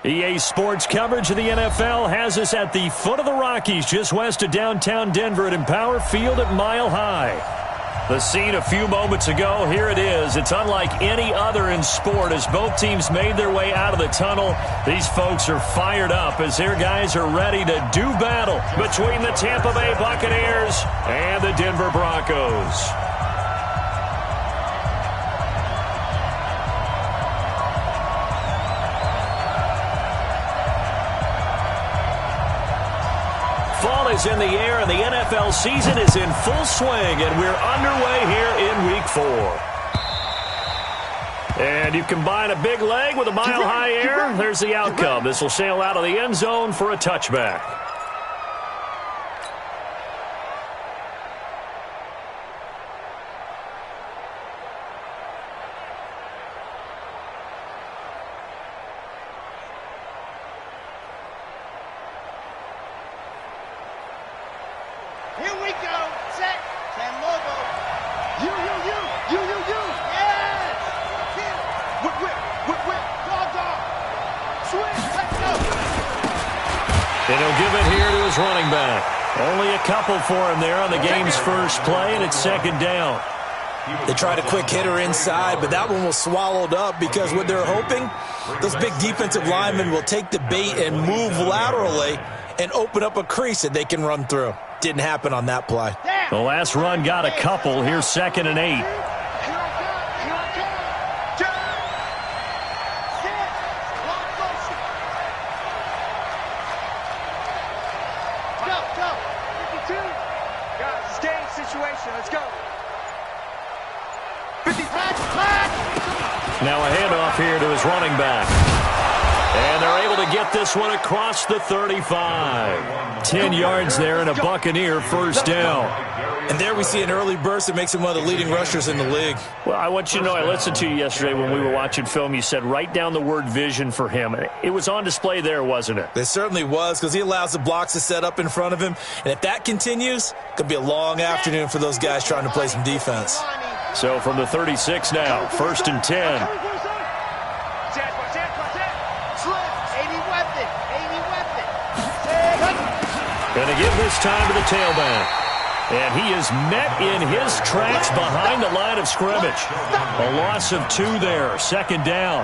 EA Sports coverage of the NFL has us at the foot of the Rockies, just west of downtown Denver at Empower Field at Mile High. The scene a few moments ago, here it is. It's unlike any other in sport as both teams made their way out of the tunnel. These folks are fired up as their guys are ready to do battle between the Tampa Bay Buccaneers and the Denver Broncos. Fall is in the air, and the NFL season is in full swing, and we're underway here in Week 4. And you combine a big leg with a mile-high air, there's the outcome. This will sail out of the end zone for a touchback. Here we go. Set. Ten logo. You. Yes. Whip. Dog. Swing. Let's go. And he'll give it here to his running back. Only a couple for him there on the game's first play, and it's second down. They tried a quick hitter inside, but that one was swallowed up because what they're hoping, those big defensive linemen will take the bait and move laterally and open up a crease that they can run through. Didn't happen on that play. The last run got a couple. Here's 2nd and 8. Go. 52. Got staying situation. Let's go. 50. Now a handoff here to his running back. And they're able to get this one across the 35. 10 yards there and a Buccaneer first down. And there we see an early burst that makes him one of the leading rushers in the league. Well, I want you to know, I listened to you yesterday when we were watching film. You said write down the word vision for him. It was on display there, wasn't it? It certainly was, because he allows the blocks to set up in front of him. And if that continues, it could be a long afternoon for those guys trying to play some defense. So from the 36 now, 1st and 10. Going to give this time to the tailback. And he is met in his tracks behind the line of scrimmage. A loss of 2 there, 2nd down.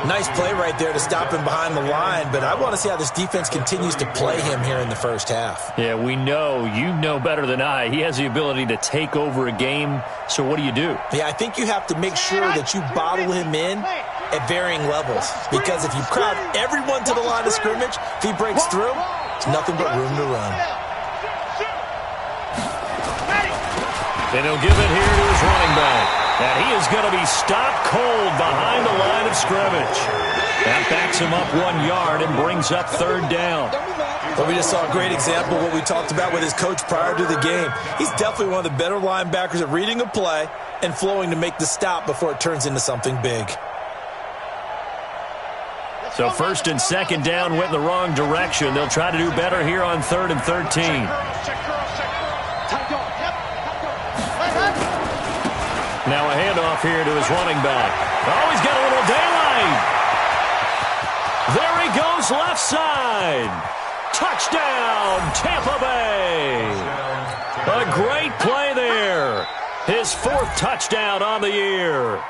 Nice play right there to stop him behind the line, but I want to see how this defense continues to play him here in the first half. Yeah, we know, you know better than I, he has the ability to take over a game. So what do? Yeah, I think you have to make sure that you bottle him in at varying levels, because if you crowd everyone to the line of scrimmage, if he breaks through, it's nothing but room to run. And he'll give it here to his running back. And he is going to be stopped cold behind the line of scrimmage. That backs him up 1 yard and brings up 3rd down. But we just saw a great example of what we talked about with his coach prior to the game. He's definitely one of the better linebackers at reading a play and flowing to make the stop before it turns into something big. So 1st and 2nd down went in the wrong direction. They'll try to do better here on 3rd and 13. Now a handoff here to his running back. Oh, he's got a little daylight. There he goes left side. Touchdown, Tampa Bay. A great play there. His 4th touchdown on the year,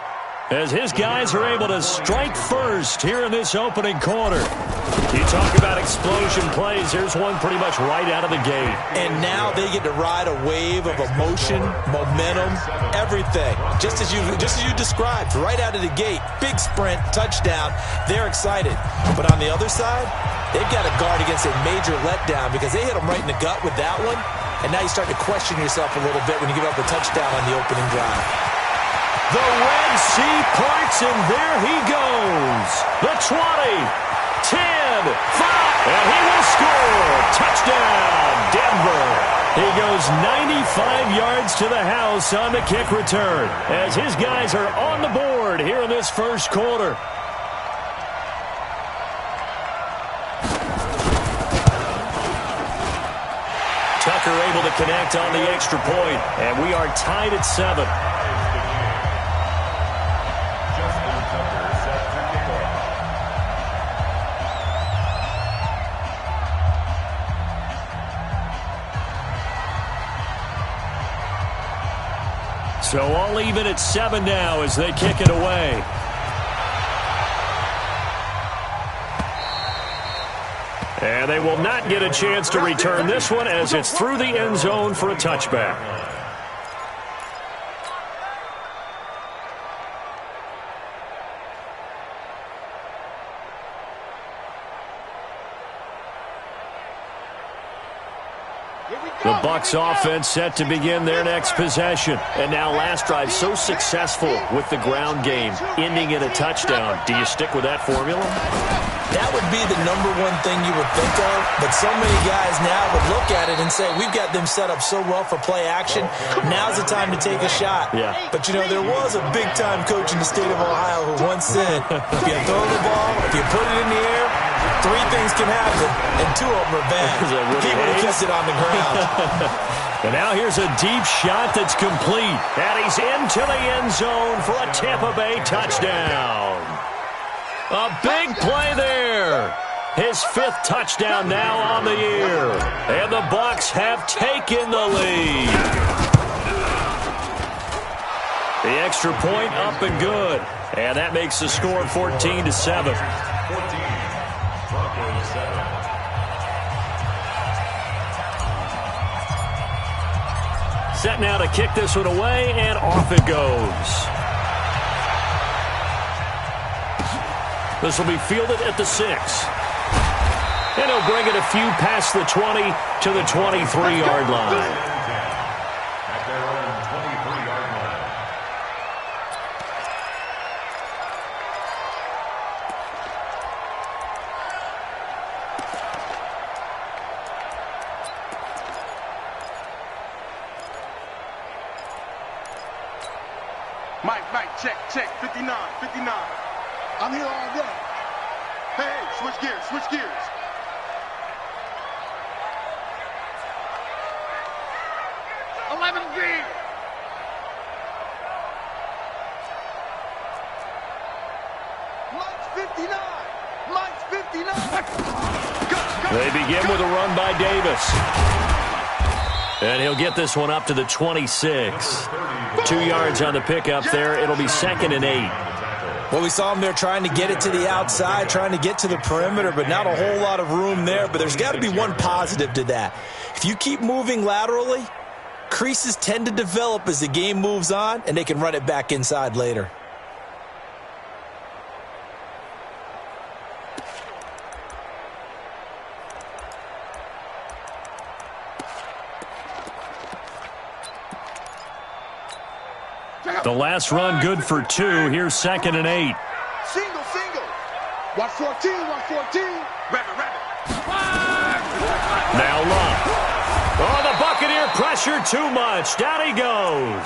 as his guys are able to strike first here in this opening quarter. You talk about explosion plays. Here's one pretty much right out of the gate. And now they get to ride a wave of emotion, momentum, everything. Just as you described, right out of the gate. Big sprint, touchdown. They're excited. But on the other side, they've got to guard against a major letdown because they hit them right in the gut with that one. And now you start to question yourself a little bit when you give up a touchdown on the opening drive. The Red Sea parts, and there he goes. The 20, 10, 5, and he will score. Touchdown, Denver. He goes 95 yards to the house on the kick return, as his guys are on the board here in this first quarter. Tucker able to connect on the extra point, and we are tied at 7. So all even at 7 now as they kick it away. And they will not get a chance to return this one as it's through the end zone for a touchback. The Bucs offense set to begin their next possession. And now last drive so successful with the ground game, ending in a touchdown. Do you stick with that formula? That would be the number one thing you would think of, but so many guys now would look at it and say, we've got them set up so well for play action, now's the time to take a shot. Yeah. But, you know, there was a big-time coach in the state of Ohio who once said, if you throw the ball, if you put it in the air, 3 things can happen, and 2 of them are bad. He would have kissed it on the ground. And now here's a deep shot that's complete. And he's into the end zone for a Tampa Bay touchdown. A big play there. His 5th touchdown now on the year. And the Bucs have taken the lead. The extra point up and good. And that makes the score 14-7. Set now to kick this one away, and off it goes. This will be fielded at the 6. And he'll bring it a few past the 20 to the 23-yard line. Mike, check, 59. I'm here all day. Hey, switch gears. Mike's 59. They begin with a run by Davis. And he'll get this one up to the 26. 2 yards on the pickup there. It'll be 2nd and 8. Well, we saw him there trying to get it to the outside, trying to get to the perimeter, but not a whole lot of room there. But there's got to be one positive to that. If you keep moving laterally, creases tend to develop as the game moves on, and they can run it back inside later. The last run good for 2. Here's 2nd and 8. Single. 114. Rabbit. Now Love. Oh, the Buccaneer pressure too much. Down he goes.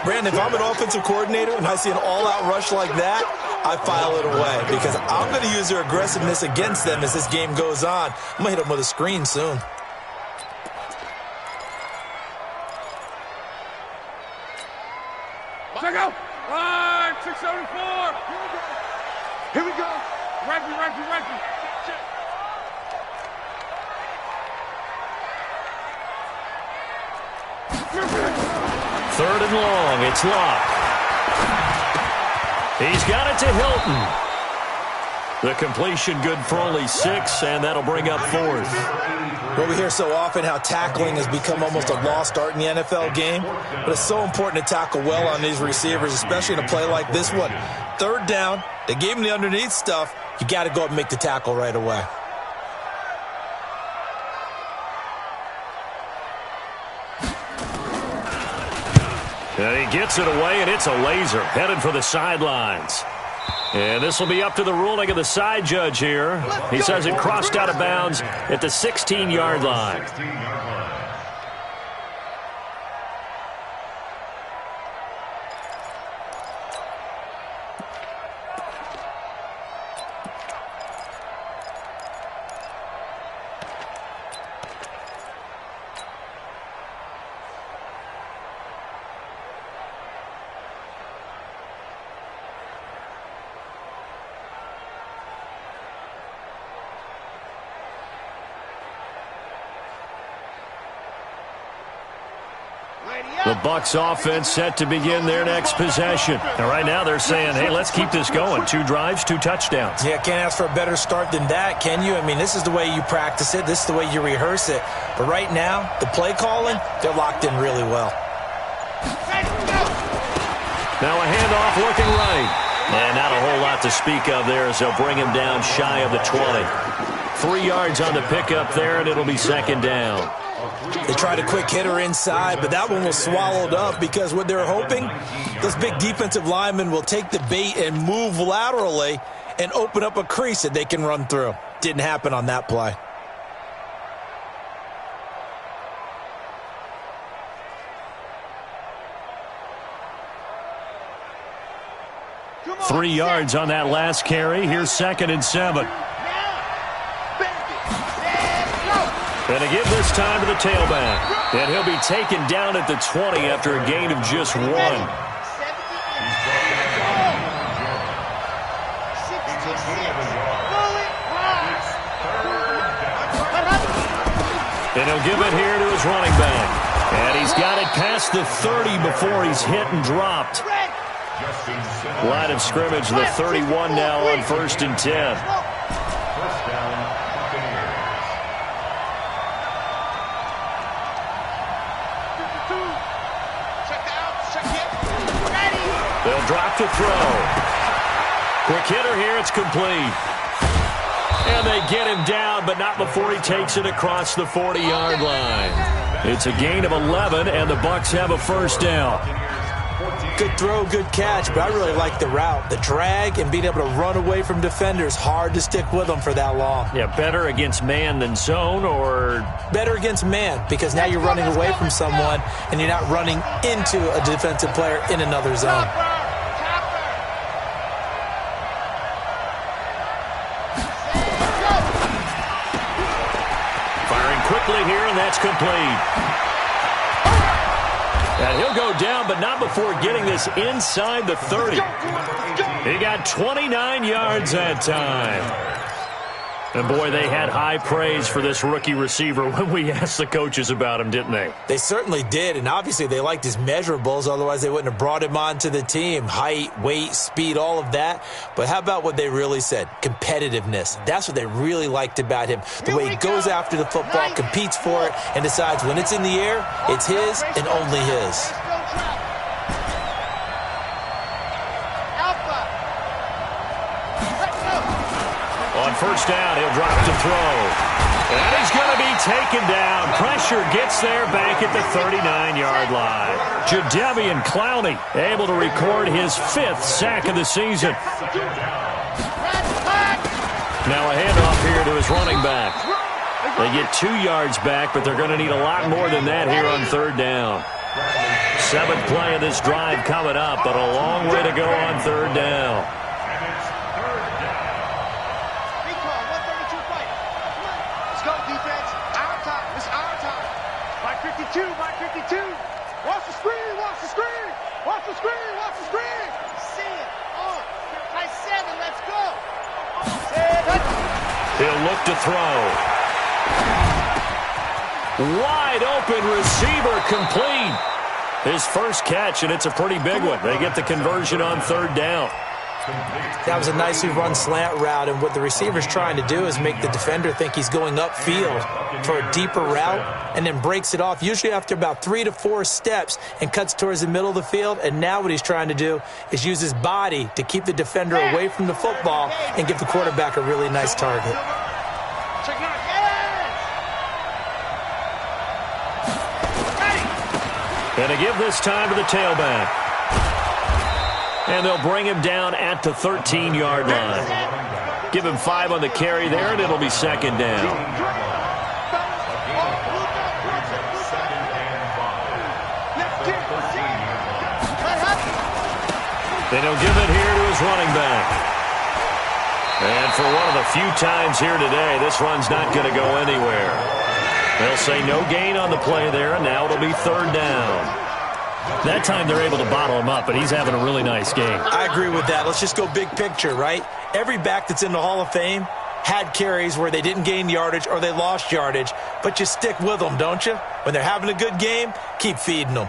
Brandon, if I'm an offensive coordinator and I see an all-out rush like that, I file it away because I'm going to use their aggressiveness against them as this game goes on. I'm going to hit them with a screen soon. Check out. 674. Here we go. Ranky. 3rd and long. It's Locke. He's got it to Hilton. The completion good for only 6, and that'll bring up 4th. Well, we hear so often how tackling has become almost a lost art in the NFL game, but it's so important to tackle well on these receivers, especially in a play like this one. 3rd down, they gave him the underneath stuff. You got to go up and make the tackle right away. And he gets it away, and it's a laser headed for the sidelines. And this will be up to the ruling of the side judge here. He says it crossed out of bounds at the 16-yard line. The Bucs offense set to begin their next possession. And right now they're saying, hey, let's keep this going. 2 drives, 2 touchdowns. Yeah, can't ask for a better start than that, can you? I mean, this is the way you practice it. This is the way you rehearse it. But right now, the play calling, they're locked in really well. Now a handoff looking right. And not a whole lot to speak of there as they'll bring him down shy of the 20. 3 yards on the pickup there, and it'll be second down. They tried a quick hitter inside, but that one was swallowed up because what they're hoping, those big defensive linemen will take the bait and move laterally and open up a crease that they can run through. Didn't happen on that play. Three yards on that last carry. Here's 2nd and 7. And a give this time to the tailback. And he'll be taken down at the 20 after a gain of just 1. And he'll give it here to his running back. And he's got it past the 30 before he's hit and dropped. Line of scrimmage, the 31 now on 1st and 10. They'll drop to throw. Quick hitter here, it's complete. And they get him down, but not before he takes it across the 40-yard line. It's a gain of 11, and the Bucs have a first down. Good throw, good catch, but I really like the route. The drag and being able to run away from defenders, hard to stick with them for that long. Yeah, better against man than zone, or? Better against man, because now you're running away from someone and you're not running into a defensive player in another zone. Firing quickly here, and that's complete. And he'll go down, but not before getting this inside the 30. He got 29 yards that time. And, boy, they had high praise for this rookie receiver when we asked the coaches about him, didn't they? They certainly did, and obviously they liked his measurables. Otherwise, they wouldn't have brought him onto the team. Height, weight, speed, all of that. But how about what they really said? Competitiveness. That's what they really liked about him. The way he goes after the football, competes for it, and decides when it's in the air, it's his and only his. On first down, he'll drop to throw. And he's going to be taken down. Pressure gets there back at the 39-yard line. Jadeveon Clowney able to record his 5th sack of the season. Now a handoff here to his running back. They get 2 yards back, but they're going to need a lot more than that here on 3rd down. 7th play of this drive coming up, but a long way to go on 3rd down. Mike 52. Watch the screen, watch the screen. Watch the screen, watch the screen. See it. Oh, high 7, let's go. He'll look to throw. Wide open receiver complete. His first catch, and it's a pretty big one. They get the conversion on 3rd down. That was a nicely run slant route, and what the receiver's trying to do is make the defender think he's going upfield for a deeper route and then breaks it off, usually after about 3 to 4 steps, and cuts towards the middle of the field. And now what he's trying to do is use his body to keep the defender away from the football and give the quarterback a really nice target. And to give this time to the tailback. And they'll bring him down at the 13-yard line. Give him 5 on the carry there, and it'll be 2nd down. Then he'll give it here to his running back. And for one of the few times here today, this run's not going to go anywhere. They'll say no gain on the play there, and now it'll be 3rd down. That time they're able to bottle him up, but he's having a really nice game. I agree with that. Let's just go big picture, right? Every back that's in the Hall of Fame had carries where they didn't gain yardage or they lost yardage, but you stick with them, don't you? When they're having a good game, keep feeding them.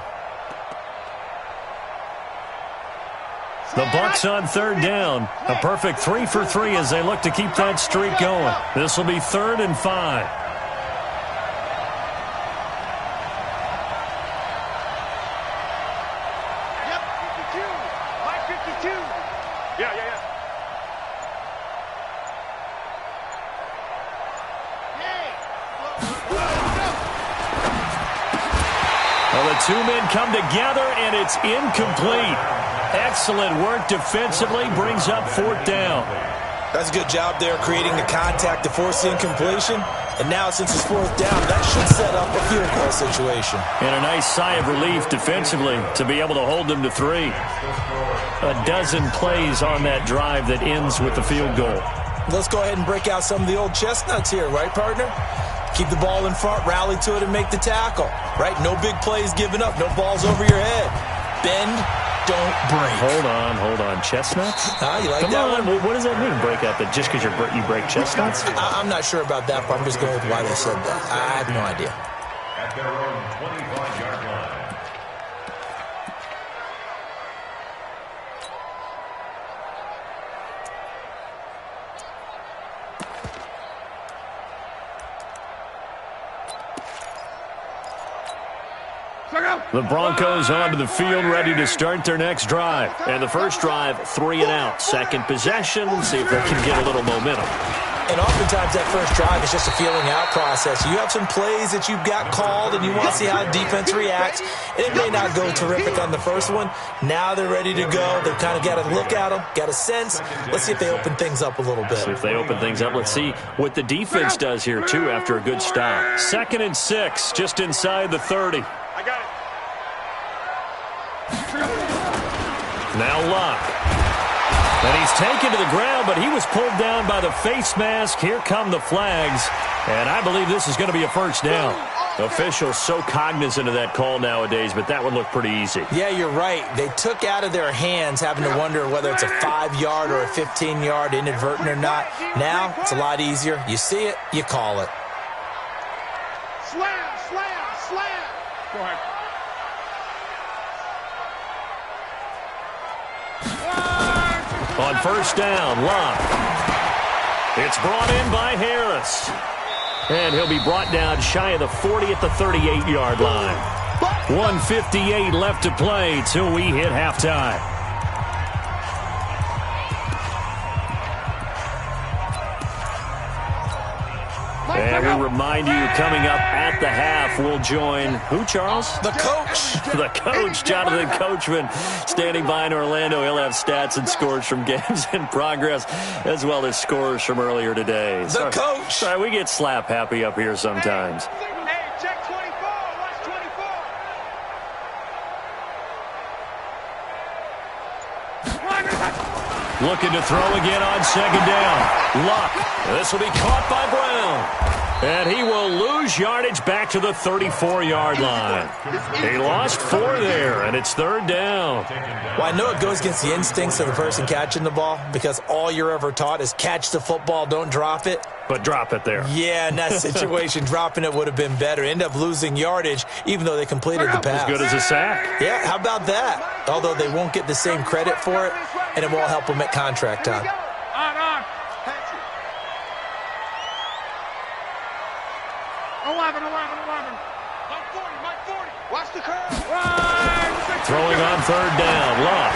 The Bucs on third down. A perfect 3 for 3 as they look to keep that streak going. This will be 3rd and 5. Yep, 52. My 52. Yeah. Well, the two men come together, and it's incomplete. Excellent work defensively, brings up 4th down. That's a good job there creating the contact to force the incompletion. And now since it's 4th down, that should set up a field goal situation. And a nice sigh of relief defensively to be able to hold them to 3. A dozen plays on that drive that ends with the field goal. Let's go ahead and break out some of the old chestnuts here, right, partner? Keep the ball in front, rally to it, and make the tackle, right? No big plays given up, no balls over your head. Bend, don't break. Hold on. Chestnuts? You like Come that on. one? What does that mean, break up? That just because you break chestnuts? I'm not sure about that, but I'm just going with why they said that. I have no idea. At their own 25-yard line. The Broncos onto the field, ready to start their next drive. And the first drive, 3 and out. Second possession, see if they can get a little momentum. And oftentimes that first drive is just a feeling out process. You have some plays that you've got called, and you want to see how the defense reacts. And it may not go terrific on the first one. Now they're ready to go. They've kind of got to look at them, got a sense. Let's see if they open things up a little bit. See if they open things up. Let's see what the defense does here, too, after a good stop. 2nd and 6, just inside the 30. I got it. Now Luck. And he's taken to the ground, but he was pulled down by the face mask. Here come the flags, and I believe this is going to be a first down. Officials so cognizant of that call nowadays, but that one looked pretty easy. Yeah, you're right. They took out of their hands having to wonder whether it's a 5-yard or a 15-yard inadvertent or not. Now it's a lot easier. You see it, you call it. Slam. Go ahead. On first down, Luck. It's brought in by Harris. And he'll be brought down shy of the 40 at the 38-yard line. 1:58 left to play till we hit halftime. And we remind you, coming up at the half, we'll join who, Charles? The coach. The coach, Jonathan Coachman, standing by in Orlando. He'll have stats and scores from games in progress, as well as scores from earlier today. The coach. Sorry, we get slap happy up here sometimes. Hey, check 24. Watch 24. Looking to throw again on 2nd down. Luck. This will be caught by Brown. And he will lose yardage back to the 34-yard line. He lost 4 there, and it's 3rd down. Well, I know it goes against the instincts of the person catching the ball because all you're ever taught is catch the football, don't drop it. But drop it there. Yeah, in that situation, dropping it would have been better. End up losing yardage, even though they completed the pass. As good as a sack. Yeah, how about that? Although they won't get the same credit for it, and it won't help them at contract time. On. Mike 40. Watch the curve. Throwing on 3rd down. Luck.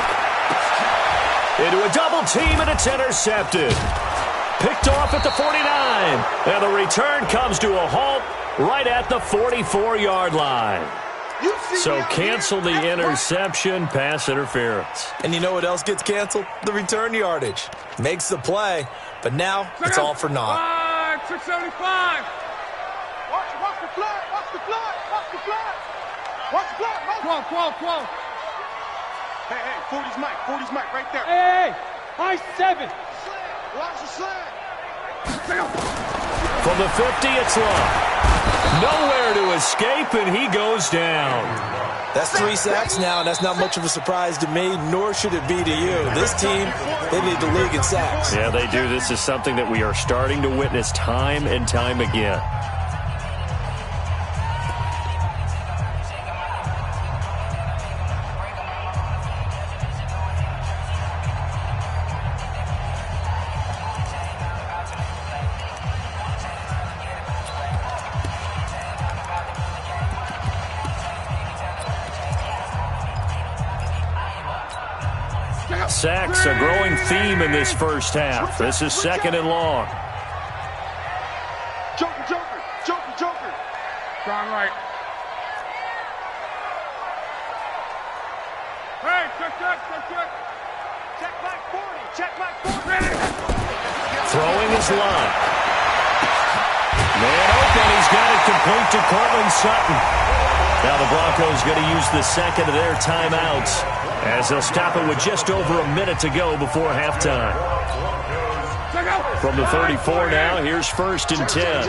Into a double team, and it's intercepted. Picked off at the 49. And the return comes to a halt right at the 44-yard line. So cancel the interception, pass interference. And you know what else gets canceled? The return yardage. Makes the play, but now it's all for naught. 675. Watch the flag. Watch the flag. 12. Hey, 40's Mike right there. Hey, high 7. Watch the slam. From the 50, it's Luck. Nowhere to escape, and he goes down. That's 3 sacks now, and that's not much of a surprise to me, nor should it be to you. This team, they lead the league in sacks. Yeah, they do. This is something that we are starting to witness time and time again. Sacks, a growing theme in this first half. This is 2nd and long. Joker, Joker, Joker, Joker. Strong right. Hey, check. Check back 40, check back 40. Throwing his line. Man open, he's got it complete to Cortland Sutton. Now the Broncos going to use the second of their timeouts as they'll stop it with just over a minute to go before halftime. From the 34 now, here's 1st and 10.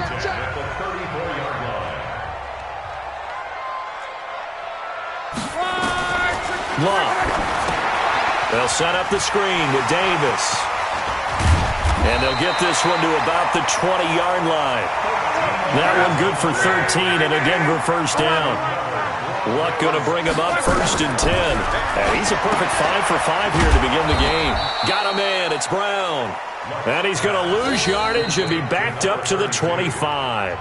Love. They'll set up the screen with Davis. And they'll get this one to about the 20-yard line. That one good for 13 and a Denver first down. Luck going to bring him up 1st and 10. And he's a perfect 5 for 5 here to begin the game. Got him in. It's Brown. And he's going to lose yardage and be backed up to the 25.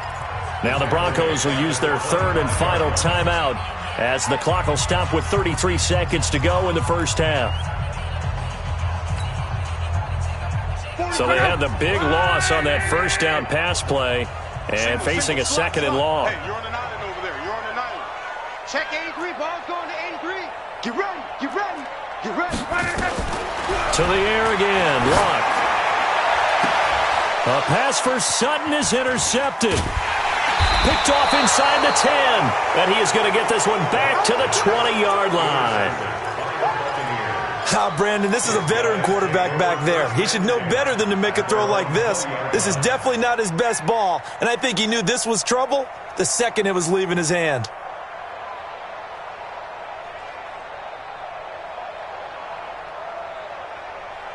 Now the Broncos will use their 3rd and final timeout as the clock will stop with 33 seconds to go in the first half. So they had the big loss on that first down pass play and facing a 2nd and long. Hey, you're on the 9 over there. You're on the 9. Check 83, ball's going to 83. Get ready, get ready, get ready. To the air again, Luck. A pass for Sutton is intercepted. Picked off inside the 10. And he is going to get this one back to the 20-yard line. Brandon, this is a veteran quarterback back there. He should know better than to make a throw like this. This is definitely not his best ball, and I think he knew this was trouble the second it was leaving his hand.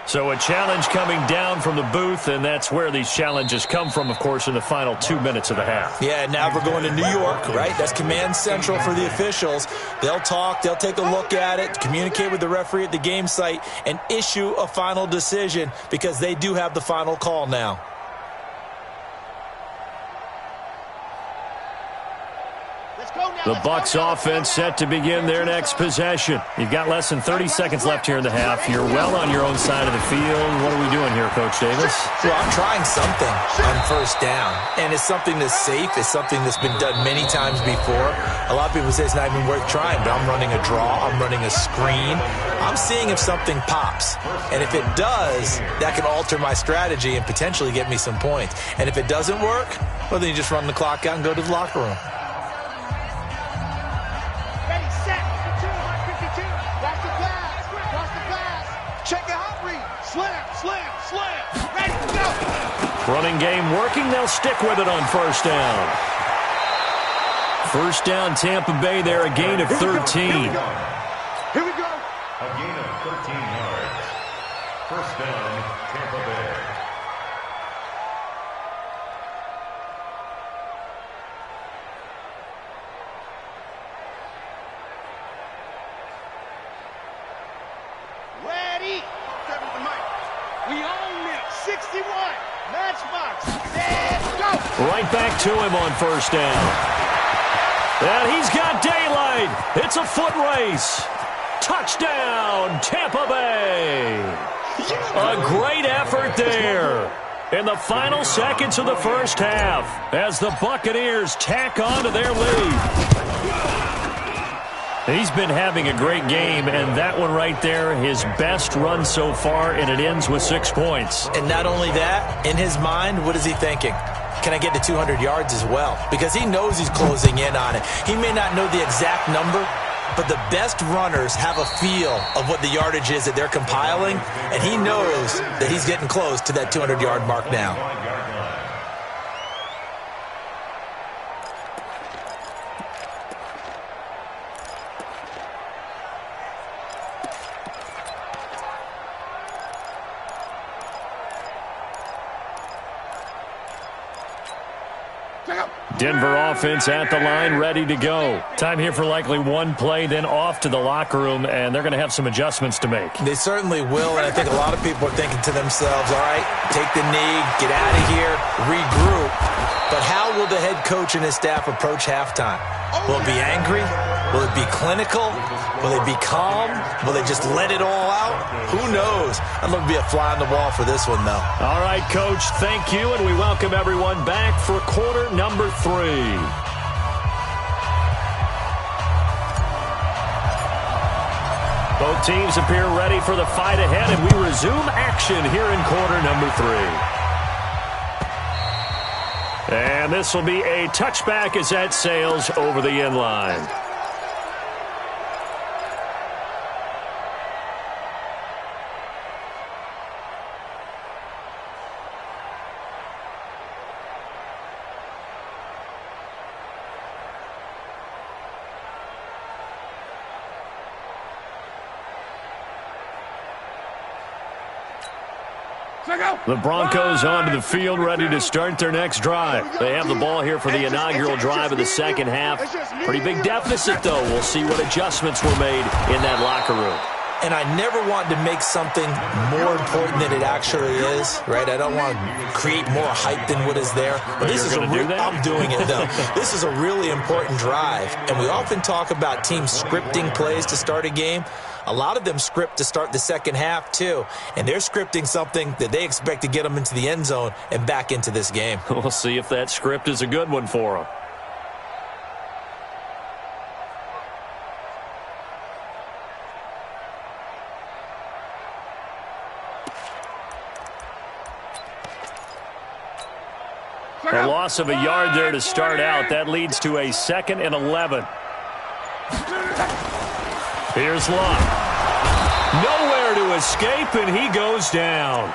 So a challenge coming down from the booth, and that's where these challenges come from, of course, in the final 2 minutes of the half. Yeah, now we're going to New York, right? That's command central for the officials. They'll talk, they'll take a look at it, communicate with the referee at the game site, and issue a final decision because they do have the final call now. The Bucs offense set to begin their next possession. You've got less than 30 seconds left here in the half. You're well on your own side of the field. What are we doing here, Coach Davis? Well, I'm trying something on first down, and it's something that's safe. It's something that's been done many times before. A lot of people say it's not even worth trying, but I'm running a draw. I'm running a screen. I'm seeing if something pops, and if it does, that can alter my strategy and potentially get me some points. And if it doesn't work, well, then you just run the clock out and go to the locker room. Running game working. They'll stick with it on first down. First down, Tampa Bay there, a gain of 13. Here we go. A gain of 13 yards. First down, Tampa Bay. Ready. We own it. 61. Matchbox. Let's go. Right back to him on first down. And he's got daylight. It's a foot race. Touchdown, Tampa Bay. A great effort there in the final seconds of the first half as the Buccaneers tack on to their lead. He's been having a great game, and that one right there, his best run so far, and it ends with 6 points. And not only that, in his mind, what is he thinking? Can I get to 200 yards as well? Because he knows he's closing in on it. He may not know the exact number, but the best runners have a feel of what the yardage is that they're compiling, and he knows that he's getting close to that 200-yard mark now. Denver offense at the line, ready to go. Time here for likely one play, then off to the locker room, and they're going to have some adjustments to make. They certainly will, and I think a lot of people are thinking to themselves, all right, take the knee, get out of here, regroup. But how will the head coach and his staff approach halftime? Will it be angry? Will it be clinical? Will they be calm? Will they just let it all out? Who knows? I'd love to be a fly on the wall for this one, though. All right, Coach, thank you, and we welcome everyone back for quarter number 3. Both teams appear ready for the fight ahead, and we resume action here in quarter number 3. And this will be a touchback as that sails over the end line. The Broncos onto the field, ready to start their next drive. They have the ball here for the inaugural drive of the second half. Pretty big deficit, though. We'll see what adjustments were made in that locker room. And I never want to make something more important than it actually is, right? I don't want to create more hype than what is there. But this is I'm doing it, though. This is a really important drive. And we often talk about teams scripting plays to start a game. A lot of them script to start the second half, too. And they're scripting something that they expect to get them into the end zone and back into this game. We'll see if that script is a good one for them. A loss of a yard there to start out. That leads to a 2nd and 11. Here's Luck. Nowhere to escape, and he goes down.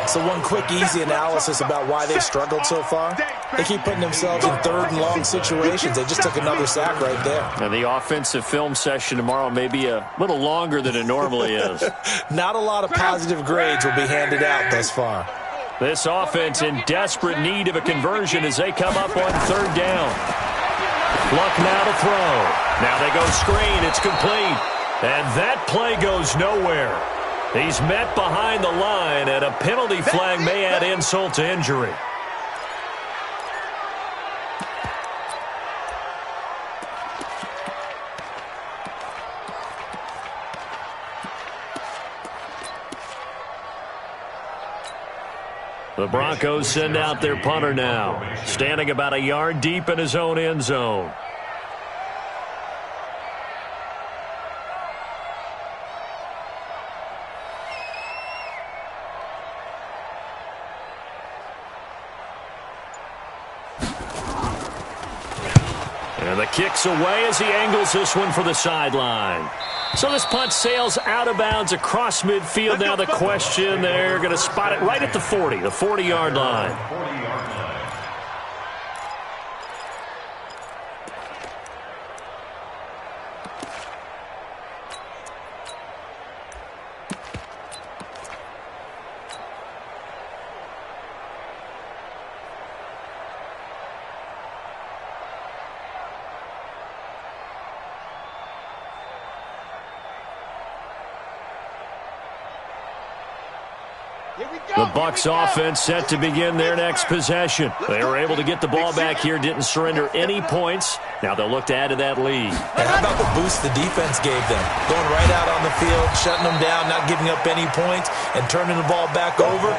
So one quick, easy analysis about why they've struggled so far. They keep putting themselves in 3rd and long situations. They just took another sack right there. And the offensive film session tomorrow may be a little longer than it normally is. Not a lot of positive grades will be handed out thus far. This offense in desperate need of a conversion as they come up on 3rd down. Luck now to throw. Now they go screen. It's complete. And that play goes nowhere. He's met behind the line, and a penalty flag may add insult to injury. The Broncos send out their punter now, standing about a yard deep in his own end zone. And the kick's away as he angles this one for the sideline. So this punt sails out of bounds across midfield. Now the question, they're going to spot it right at the 40, the 40-yard line. The Bucs offense set to begin their next possession. They were able to get the ball back here, didn't surrender any points. Now they'll look to add to that lead. And how about the boost the defense gave them? Going right out on the field, shutting them down, not giving up any points, and turning the ball back over.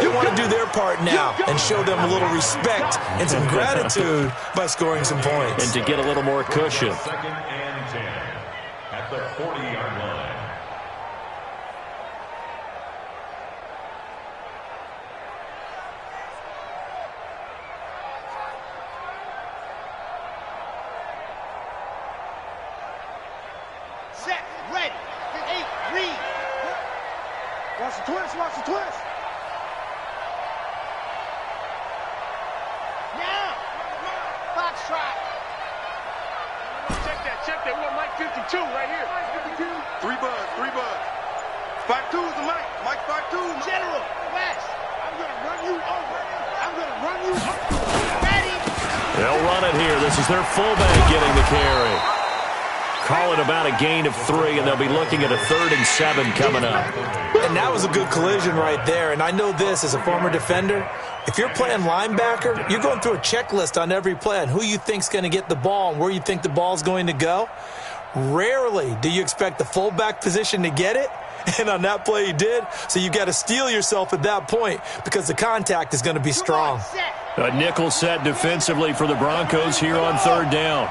They want to do their part now and show them a little respect and some gratitude by scoring some points. And to get a little more cushion. 2nd and 10 at the 40-yard line. Watch the twist. Now. Fox trot. Check that. We're Mike 52 right here. 3 buds. Spot 2 is the Mike. Mike spot 2. General, West. I'm going to run you over. Ready. They'll run it here. This is their fullback getting the carry. Call it about a gain of 3, and they'll be looking at a 3rd and 7 coming up. And that was a good collision right there. And I know this as a former defender. If you're playing linebacker, you're going through a checklist on every play on who you think's going to get the ball and where you think the ball's going to go. Rarely do you expect the fullback position to get it. And on that play he did. So you got to steel yourself at that point because the contact is going to be strong. A nickel set defensively for the Broncos here on 3rd down.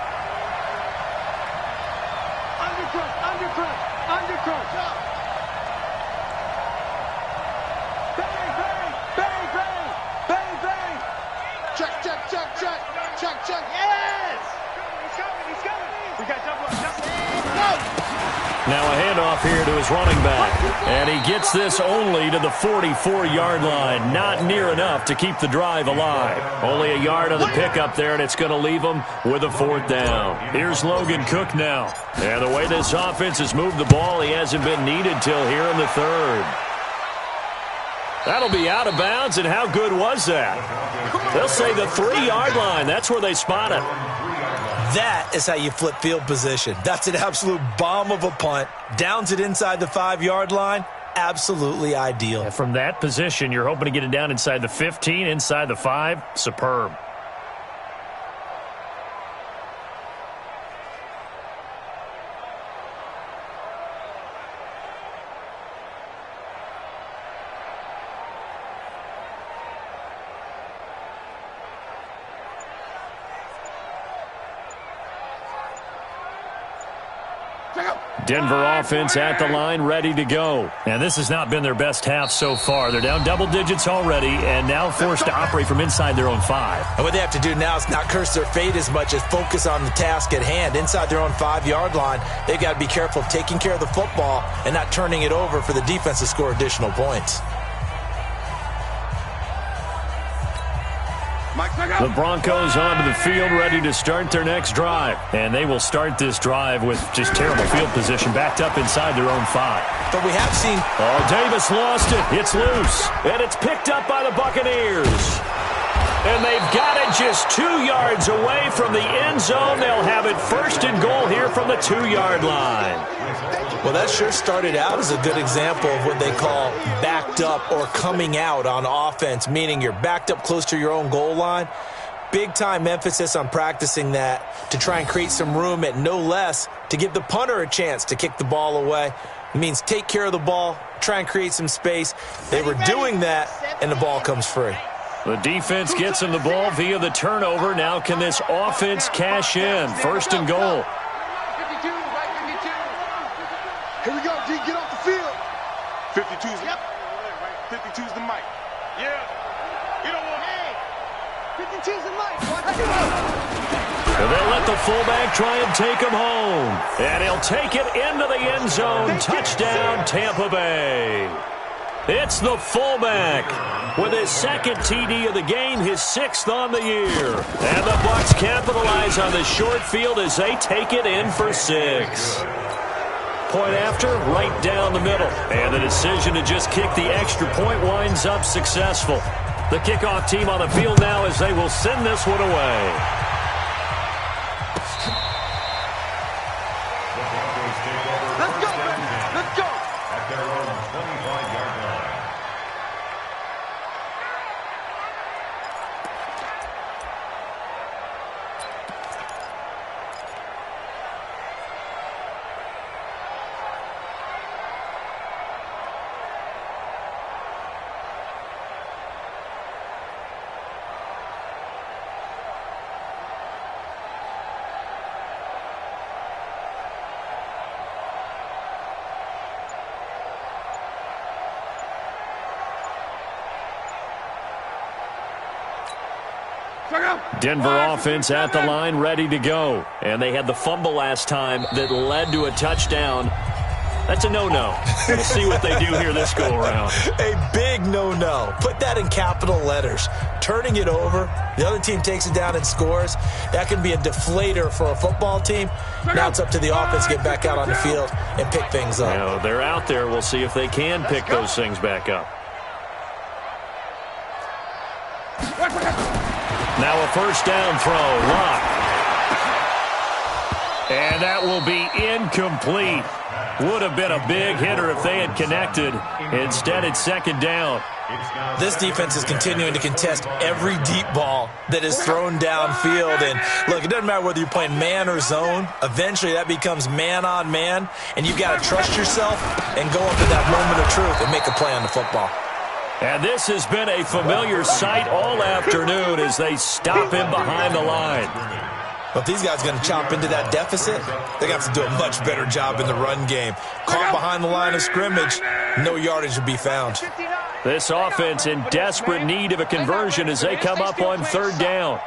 Check. Yes! He's coming. We got double. Now a handoff here to his running back. And he gets this only to the 44-yard line. Not near enough to keep the drive alive. Only a yard on the pickup there, and it's going to leave him with a 4th down. Here's Logan Cook now. And the way this offense has moved the ball, he hasn't been needed till here in the 3rd. That'll be out of bounds, and how good was that? They'll say the 3-yard line. That's where they spot it. That is how you flip field position. That's an absolute bomb of a punt. Downs it inside the 5-yard line. Absolutely ideal. And from that position, you're hoping to get it down inside the 15, inside the 5. Superb. Denver offense at the line, ready to go. And this has not been their best half so far. They're down double digits already and now forced to operate from inside their own 5. And what they have to do now is not curse their fate as much as focus on the task at hand. Inside their own 5-yard line, they've got to be careful of taking care of the football and not turning it over for the defense to score additional points. The Broncos onto the field, ready to start their next drive. And they will start this drive with just terrible field position, backed up inside their own 5. But we have seen... Oh, Davis lost it. It's loose. And it's picked up by the Buccaneers. And they've got it just 2 yards away from the end zone. They'll have it 1st and goal here from the 2-yard line. Well, that sure started out as a good example of what they call backed up or coming out on offense, meaning you're backed up close to your own goal line. Big-time emphasis on practicing that to try and create some room at no less to give the punter a chance to kick the ball away. It means take care of the ball, try and create some space. They were doing that, and the ball comes free. The defense gets him the ball via the turnover. Now can this offense cash in? 1st and goal. 52, right 52. Here we go, G, get off the field. 52's yep. 52's the mic. Yeah. You don't want 52's the mic. And they'll let the fullback try and take him home. And he'll take it into the end zone. Touchdown, Tampa Bay. It's the fullback with his 2nd TD of the game, his 6th on the year. And the Bucs capitalize on the short field as they take it in for 6. Point after, right down the middle. And the decision to just kick the extra point winds up successful. The kickoff team on the field now as they will send this one away. Let's go, baby. Let's go. At their own 25-yard line. Denver offense at the line, ready to go. And they had the fumble last time that led to a touchdown. That's a no-no. We'll see what they do here this go-around. A big no-no. Put that in capital letters. Turning it over, the other team takes it down and scores. That can be a deflator for a football team. Now it's up to the offense to get back out on the field and pick things up. Now, they're out there. We'll see if they can pick those things back up. Now a 1st down throw. Lock. And that will be incomplete. Would have been a big hitter if they had connected. Instead, it's second down. This defense is continuing to contest every deep ball that is thrown downfield. And, look, it doesn't matter whether you're playing man or zone. Eventually, that becomes man-on-man. And you've got to trust yourself and go up to that moment of truth and make a play on the football. And this has been a familiar sight all afternoon as they stop him behind the line. But if these guys are going to chop into that deficit, they're going to have to do a much better job in the run game. Caught behind the line of scrimmage, no yardage would be found. This offense in desperate need of a conversion as they come up on third down.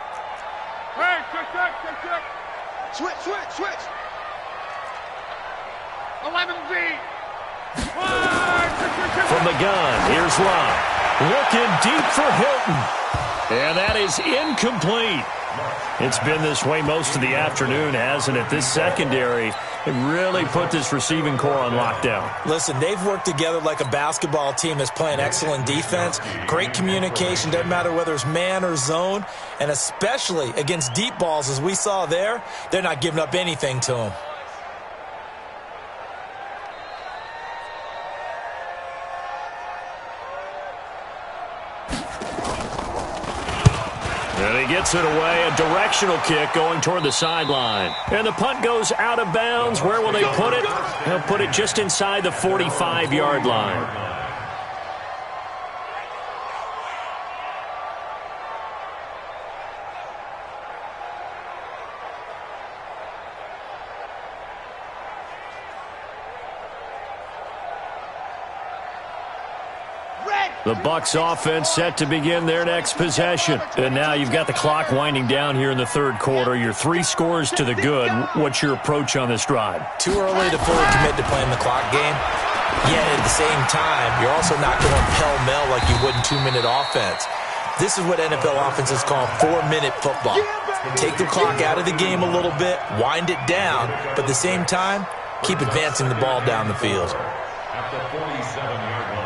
Hey, Switch. 11B. From the gun, here's Lott. Looking deep for Hilton. And that is incomplete. It's been this way most of the afternoon, hasn't it? This secondary really put this receiving core on lockdown. Listen, they've worked together like a basketball team that's playing excellent defense. Great communication, doesn't matter whether it's man or zone. And especially against deep balls, as we saw there, they're not giving up anything to them. And he gets it away, a directional kick going toward the sideline. And the punt goes out of bounds. Where will they put it? They'll put it just inside the 45-yard line. The Bucs offense set to begin their next possession. And now you've got the clock winding down here in the third quarter. You're 3 scores to the good. What's your approach on this drive? Too early to fully commit to playing the clock game. Yet at the same time, you're also not going pell-mell like you would in 2-minute offense. This is what NFL offenses call 4-minute football. Take the clock out of the game a little bit, wind it down, but at the same time, keep advancing the ball down the field. At the 47-yard line.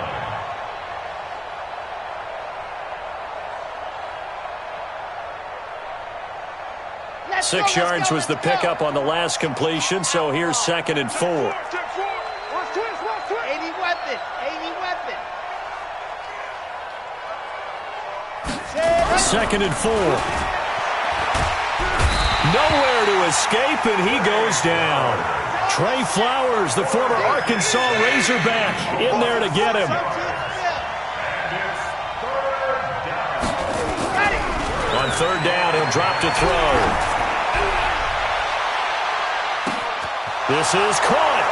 6 yards was the pickup on the last completion, so here's 2nd and 4. Watch twist. 80 weapon. 2nd and 4. Nowhere to escape, and he goes down. Trey Flowers, the former Arkansas Razorback, in there to get him. On third down, he'll drop to throw. This is caught,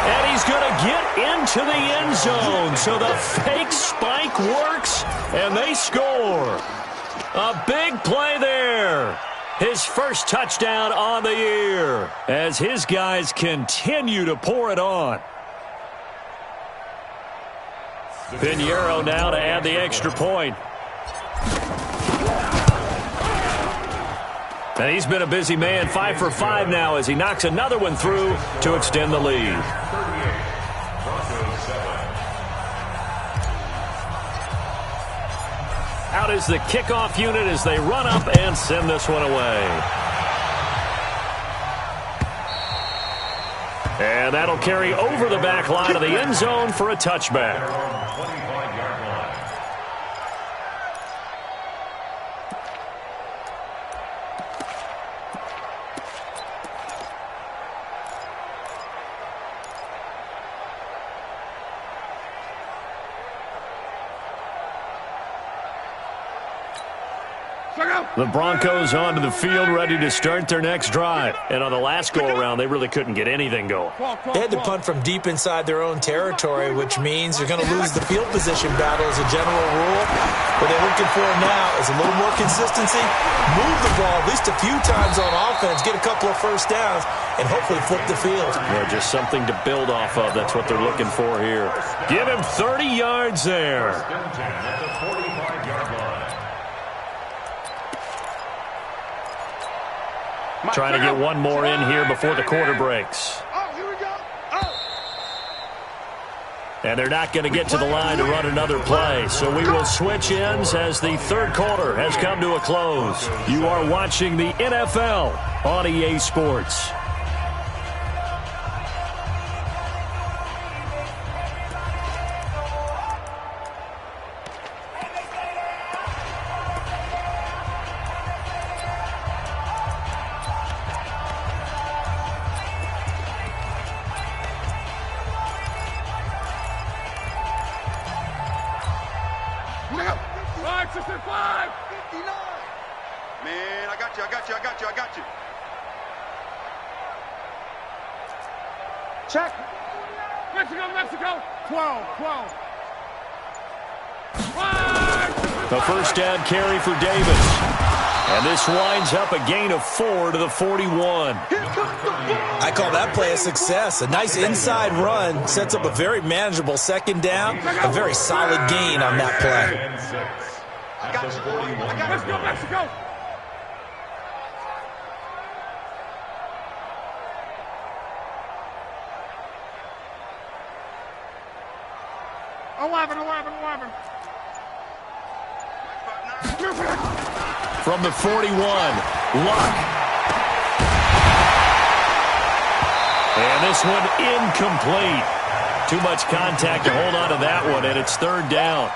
and he's going to get into the end zone. So the fake spike works, and they score. A big play there. His first touchdown on the year as his guys continue to pour it on. Pinheiro now to add the extra point. And he's been a busy man, 5 for 5 now as he knocks another one through to extend the lead. Out is the kickoff unit as they run up and send this one away. And that'll carry over the back line of the end zone for a touchback. The Broncos onto the field, ready to start their next drive. And on the last go-around, they really couldn't get anything going. They had to punt from deep inside their own territory, which means you're going to lose the field position battle as a general rule. What they're looking for now is a little more consistency, move the ball at least a few times on offense, get a couple of first downs, and hopefully flip the field. Yeah, just something to build off of. That's what they're looking for here. Give him 30 yards there. Trying to get one more in here before the quarter breaks. Oh, here we go. And they're not going to get to the line to run another play. So we will switch ends as the third quarter has come to a close. You are watching the NFL on EA Sports. I got you. Check. Mexico. 12. The first down carry for Davis. And this winds up a gain of 4 to the 41. I call that play a success. A nice inside run sets up a very manageable second down. A very solid gain on that play. Let's go, Mexico. Eleven. From the 41, Luck. And this one incomplete. Too much contact to hold on to that one, and it's third down.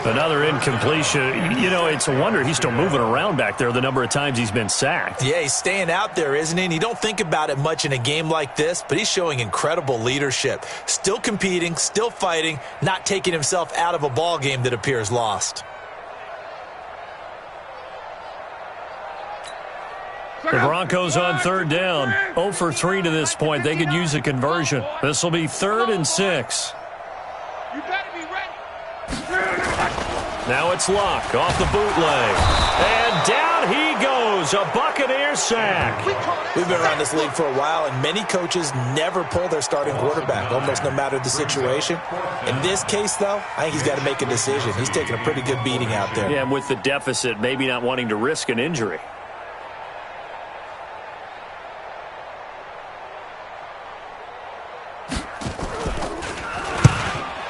Another incompletion. You know, it's a wonder he's still moving around back there the number of times he's been sacked. Yeah, he's staying out there, isn't he? And you don't think about it much in a game like this, but he's showing incredible leadership. Still competing, still fighting, not taking himself out of a ball game that appears lost. The Broncos on third down. 0 for 3 to this point. They could use a conversion. This will be 3rd and 6. You better be ready. Now it's Luck off the bootleg. And down he goes. A Buccaneer sack. We've been around this league for a while, and many coaches never pull their starting quarterback, almost no matter the situation. In this case, though, I think he's got to make a decision. He's taking a pretty good beating out there. Yeah, and with the deficit, maybe not wanting to risk an injury.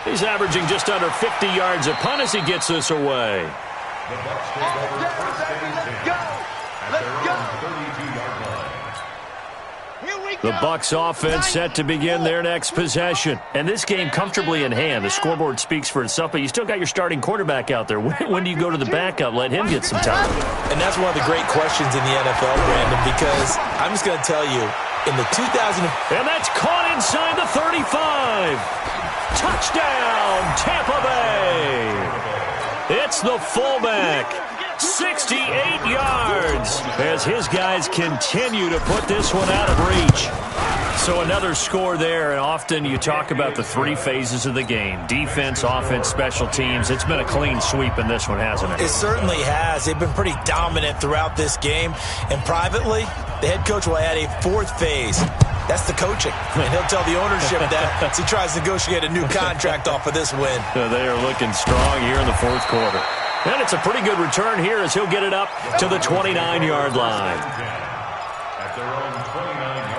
He's averaging just under 50 yards a punt as he gets this away. The Bucs take over first and 10 at their own 32-yard line. The Bucs offense set to begin their next possession. And this game comfortably in hand. The scoreboard speaks for itself, but you still got your starting quarterback out there. When do you go to the backup? Let him get some time. And that's one of the great questions in the NFL, Brandon, because I'm just going to tell you, in the 2000... And that's caught inside the 35. Touchdown, Tampa Bay. It's the fullback. 68 yards as his guys continue to put this one out of reach. So another score there, and often you talk about the 3 phases of the game. Defense, offense, special teams. It's been a clean sweep in this one, hasn't it? It certainly has. They've been pretty dominant throughout this game. And privately, the head coach will add a 4th phase. That's the coaching. And he'll tell the ownership that as he tries to negotiate a new contract off of this win. They are looking strong here in the 4th quarter. And it's a pretty good return here as he'll get it up to the 29-yard line. At their own 29-yard line.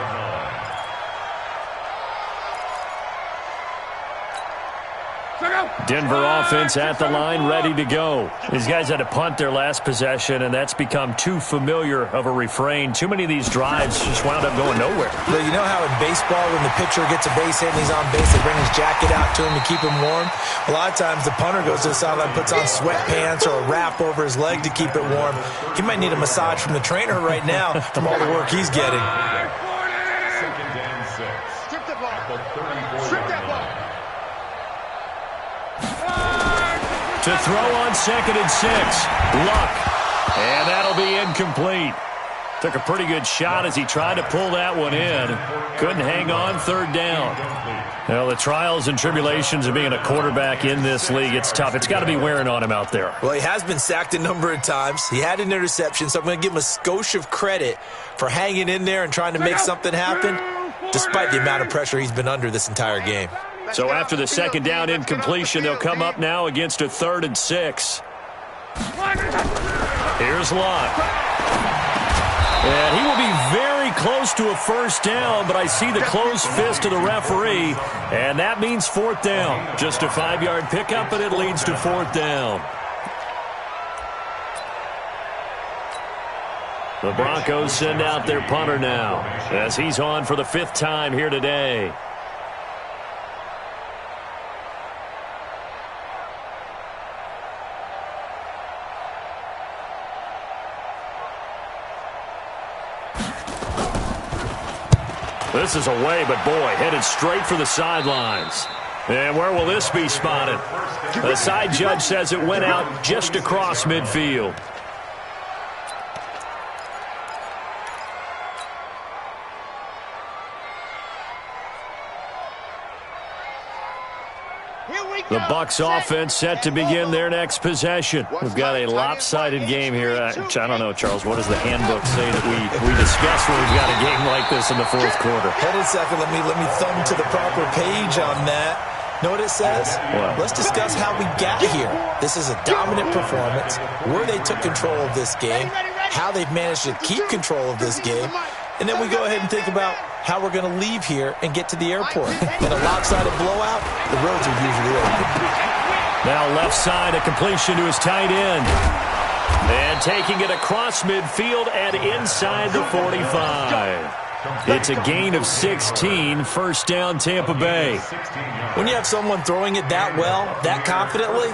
Denver offense at the line, ready to go. These guys had to punt their last possession, and that's become too familiar of a refrain. Too many of these drives just wound up going nowhere. But you know how in baseball, when the pitcher gets a base hit and he's on base, they bring his jacket out to him to keep him warm? A lot of times the punter goes to the sideline, puts on sweatpants or a wrap over his leg to keep it warm. He might need a massage from the trainer right now from all the work he's getting. Second and 6. Strip that ball. At the 34-yard Strip that ball. line. To throw on 2nd and 6. Luck. And that'll be incomplete. Took a pretty good shot as he tried to pull that one in. Couldn't hang on, 3rd down. Well, the trials and tribulations of being a quarterback in this league, it's tough. It's got to be wearing on him out there. Well, he has been sacked a number of times. He had an interception, so I'm going to give him a skosh of credit for hanging in there and trying to make something happen, despite the amount of pressure he's been under this entire game. So after the 2nd down incompletion, they'll come up now against a 3rd and 6. Here's Luck. And he will be very close to a 1st down, but I see the closed fist of the referee, and that means 4th down. Just a 5-yard pickup, and it leads to 4th down. The Broncos send out their punter now, as he's on for the 5th time here today. This is away, but boy, headed straight for the sidelines. And where will this be spotted? The side judge says it went out just across midfield. The Bucs offense set to begin their next possession. We've got a lopsided game here. I don't know, Charles. What does the handbook say that we discuss when we've got a game like this in the fourth quarter? Hold on a second. Let me thumb to the proper page on that. Know what it says? What? Let's discuss how we got here. This is a dominant performance, where they took control of this game, how they've managed to keep control of this game, and then we go ahead and think about how we're going to leave here and get to the airport. In a lopsided blowout, the roads are usually open. Now left side, a completion to his tight end. And taking it across midfield and inside the 45. It's a gain of 16, first down Tampa Bay. When you have someone throwing it that well, that confidently,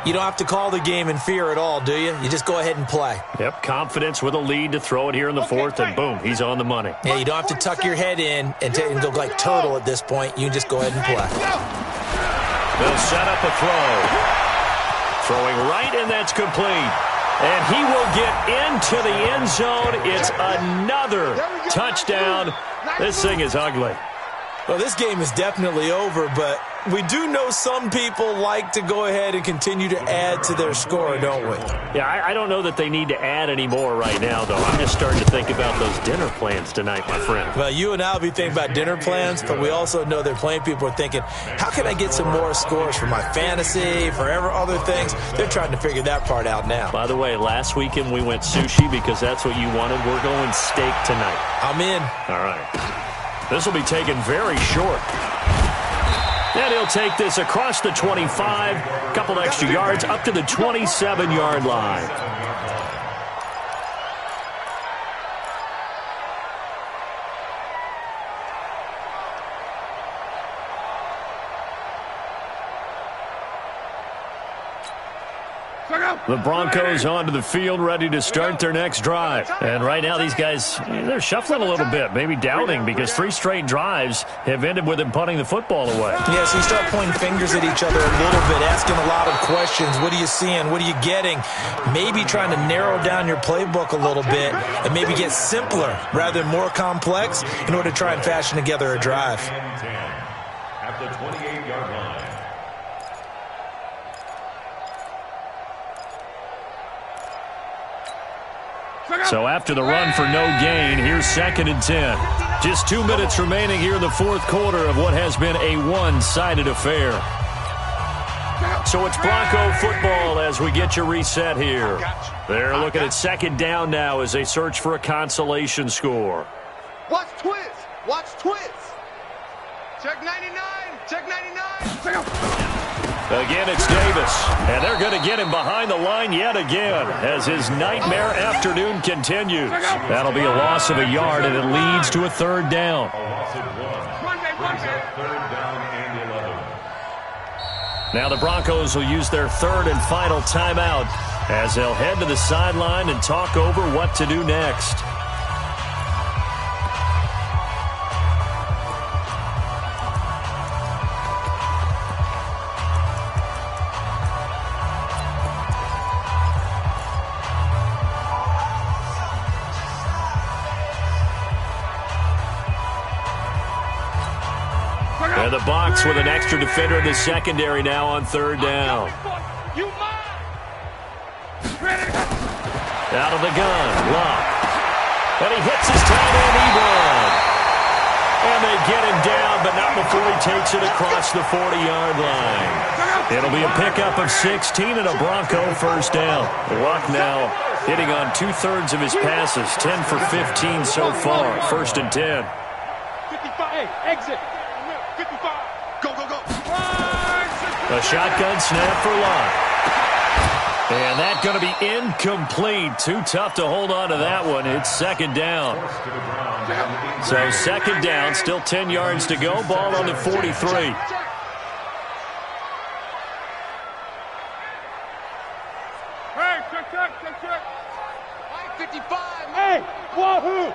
you don't have to call the game in fear at all, do you? You just go ahead and play. Yep, confidence with a lead to throw it here in the fourth, and boom, he's on the money. Yeah, you don't have to tuck your head in and go like turtle at this point. You can just go ahead and play. They'll set up a throw. Throwing right, and that's complete. And he will get into the end zone. It's another touchdown. This thing is ugly. Well, this game is definitely over, but we do know some people like to go ahead and continue to add to their score, don't we? Yeah, I don't know that they need to add any more right now, though. I'm just starting to think about those dinner plans tonight, my friend. Well, you and I will be thinking about dinner plans, but we also know that plenty of people are thinking, how can I get some more scores for my fantasy, for other things? They're trying to figure that part out now. By the way, last weekend we went sushi because that's what you wanted. We're going steak tonight. I'm in. All right. This will be taken very short. And he'll take this across the 25, a couple extra yards, up to the 27-yard line. The Broncos onto the field, ready to start their next drive. And right now, these guys, they're shuffling a little bit, maybe doubting, because 3 straight drives have ended with them punting the football away. Yeah, so you start pointing fingers at each other a little bit, asking a lot of questions. What are you seeing? What are you getting? Maybe trying to narrow down your playbook a little bit and maybe get simpler rather than more complex in order to try and fashion together a drive. At the 28-yard line. So after the run for no gain, here's 2nd and 10. Just 2 minutes remaining here in the fourth quarter of what has been a one-sided affair. So it's Bronco football as we get you reset here. They're looking at 2nd down now as they search for a consolation score. Watch twist. Watch twist. Check 99. Check 99. Again, it's Davis, and they're going to get him behind the line yet again as his nightmare afternoon continues. That'll be a loss of a yard, and it leads to a 3rd down. A loss of 1. Brings up 3rd down and 11. Now the Broncos will use their 3rd and final timeout as they'll head to the sideline and talk over what to do next. And the Bucs with an extra defender in the secondary now on 3rd down. Out of the gun, Locke. And he hits his tight end, Ebron. And they get him down, but not before he takes it across the 40-yard line. It'll be a pickup of 16 and a Bronco 1st down. Locke now hitting on 2/3 of his passes, 10 for 15 so far. 1st and 10. 55, hey, exit. 55. Go, go, go. A shotgun snap for Locke. And that's going to be incomplete. Too tough to hold on to that one. It's 2nd down. So 2nd down, still 10 yards to go. Ball on the 43. Hey, check. 55. Hey, wahoo.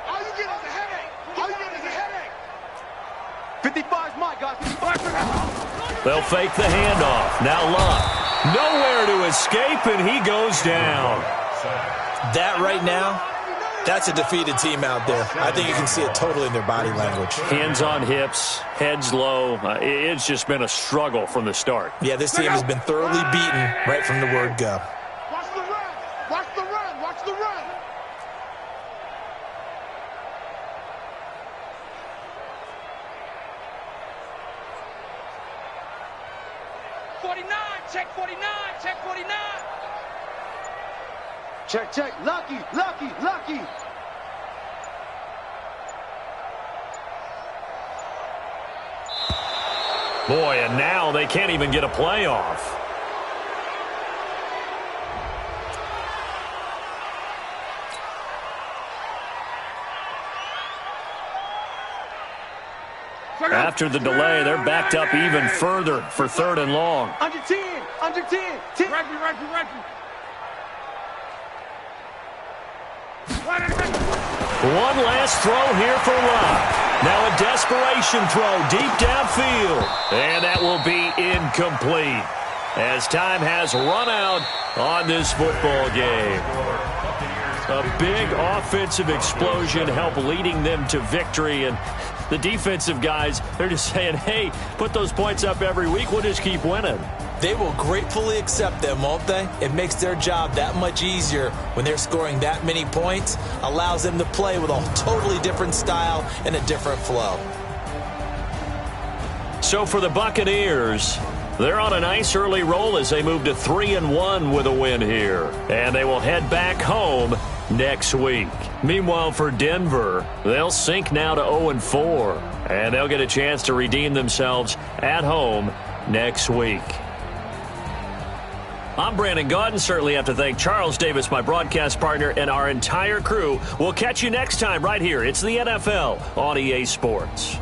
All you get is a headache. All you get is a headache. 55's my guys. They'll fake the handoff. Now Locke. Nowhere to escape, and he goes down. That right now That's a defeated team out there. I think you can see it totally in their body language. Hands on hips, heads low. It's just been a struggle from the start. Yeah, this team has been thoroughly beaten right from the word go. Watch the run. Watch the run. Watch the run. Check 49, check 49. Check. Lucky. Boy, and now they can't even get a playoff. After the delay, they're backed up even further for 3rd and long. Under 10. 10. Reggie. One last throw here for Love. Now a desperation throw deep downfield. And that will be incomplete as time has run out on this football game. A big offensive explosion helped leading them to victory. And the defensive guys, they're just saying, hey, put those points up every week. We'll just keep winning. They will gratefully accept them, won't they? It makes their job that much easier when they're scoring that many points. Allows them to play with a totally different style and a different flow. So for the Buccaneers, they're on a nice early roll as they move to 3-1 with a win here. And they will head back home next week. Meanwhile, for Denver, they'll sink now to 0-4. And they'll get a chance to redeem themselves at home next week. I'm Brandon Gaudin. Certainly have to thank Charles Davis, my broadcast partner, and our entire crew. We'll catch you next time right here. It's the NFL on EA Sports.